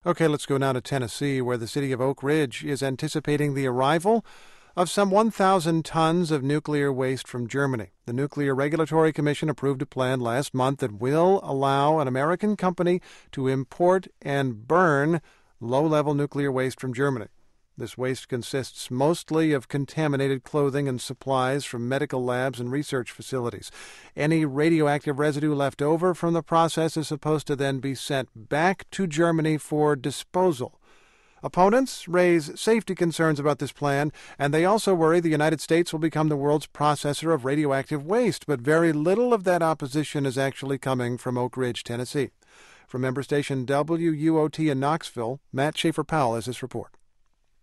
Okay, let's go now to Tennessee, where the city of Oak Ridge is anticipating the arrival of some 1,000 tons of nuclear waste from Germany. The Nuclear Regulatory Commission approved a plan last month that will allow an American company to import and burn low-level nuclear waste from Germany. This waste consists mostly of contaminated clothing and supplies from medical labs and research facilities. Any radioactive residue left over from the process is supposed to then be sent back to Germany for disposal. Opponents raise safety concerns about this plan, and they also worry the United States will become the world's processor of radioactive waste, but very little of that opposition is actually coming from Oak Ridge, Tennessee. From member station WUOT in Knoxville, Matt Shafer Powell has this report.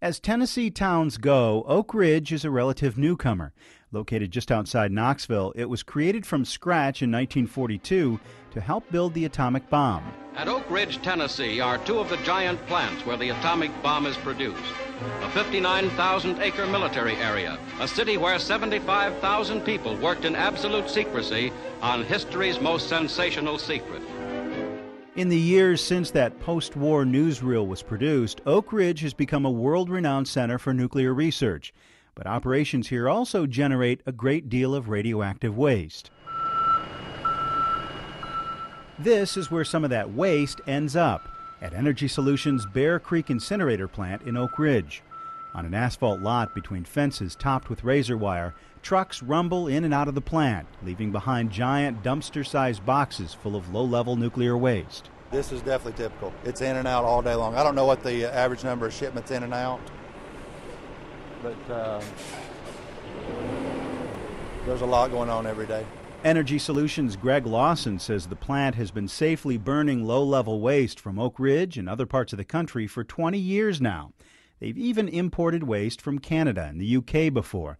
As Tennessee towns go, Oak Ridge is a relative newcomer. Located just outside Knoxville, it was created from scratch in 1942 to help build the atomic bomb. At Oak Ridge, Tennessee, are two of the giant plants where the atomic bomb is produced. A 59,000-acre military area, a city where 75,000 people worked in absolute secrecy on history's most sensational secret. In the years since that post-war newsreel was produced, Oak Ridge has become a world-renowned center for nuclear research. But operations here also generate a great deal of radioactive waste. This is where some of that waste ends up, at Energy Solutions' Bear Creek incinerator plant in Oak Ridge. On an asphalt lot between fences topped with razor wire, trucks rumble in and out of the plant, leaving behind giant dumpster-sized boxes full of low-level nuclear waste. This is definitely typical. It's in and out all day long. I don't know what the average number of shipments in and out, but there's a lot going on every day. Energy Solutions' Greg Lawson says the plant has been safely burning low-level waste from Oak Ridge and other parts of the country for 20 years now. They've even imported waste from Canada and the UK before.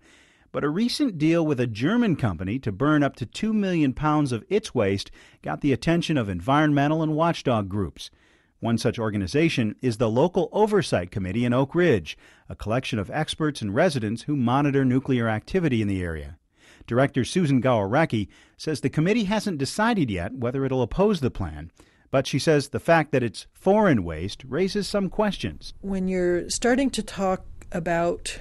But a recent deal with a German company to burn up to 2 million pounds of its waste got the attention of environmental and watchdog groups. One such organization is the Local Oversight Committee in Oak Ridge, a collection of experts and residents who monitor nuclear activity in the area. Director Susan Gowarecki says the committee hasn't decided yet whether it'll oppose the plan, but she says the fact that it's foreign waste raises some questions. When you're starting to talk about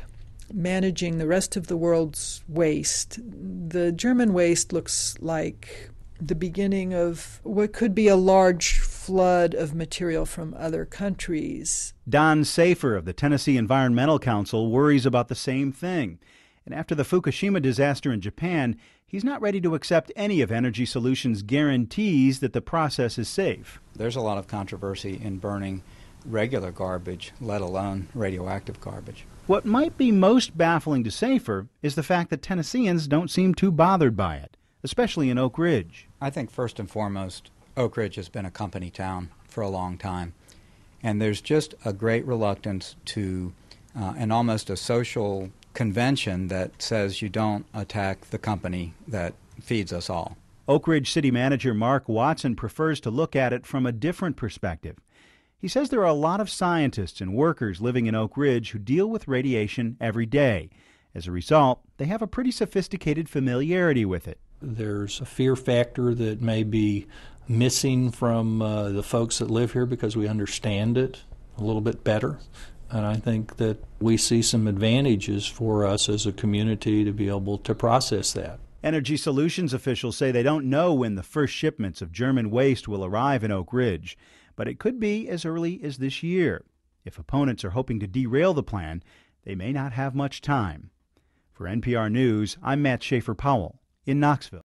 managing the rest of the world's waste, the German waste looks like the beginning of what could be a large flood of material from other countries. Don Safer of the Tennessee Environmental Council worries about the same thing. And after the Fukushima disaster in Japan, he's not ready to accept any of Energy Solutions' guarantees that the process is safe. There's a lot of controversy in burning regular garbage, let alone radioactive garbage. What might be most baffling to Safer is the fact that Tennesseans don't seem too bothered by it, especially in Oak Ridge. I think first and foremost, Oak Ridge has been a company town for a long time, and there's just a great reluctance to, and almost a social convention that says you don't attack the company that feeds us all. Oak Ridge City Manager Mark Watson prefers to look at it from a different perspective. He says there are a lot of scientists and workers living in Oak Ridge who deal with radiation every day. As a result, they have a pretty sophisticated familiarity with it. There's a fear factor that may be missing from the folks that live here because we understand it a little bit better. And I think that we see some advantages for us as a community to be able to process that. Energy Solutions officials say they don't know when the first shipments of German waste will arrive in Oak Ridge, but it could be as early as this year. If opponents are hoping to derail the plan, they may not have much time. For NPR News, I'm Matt Shafer Powell in Knoxville.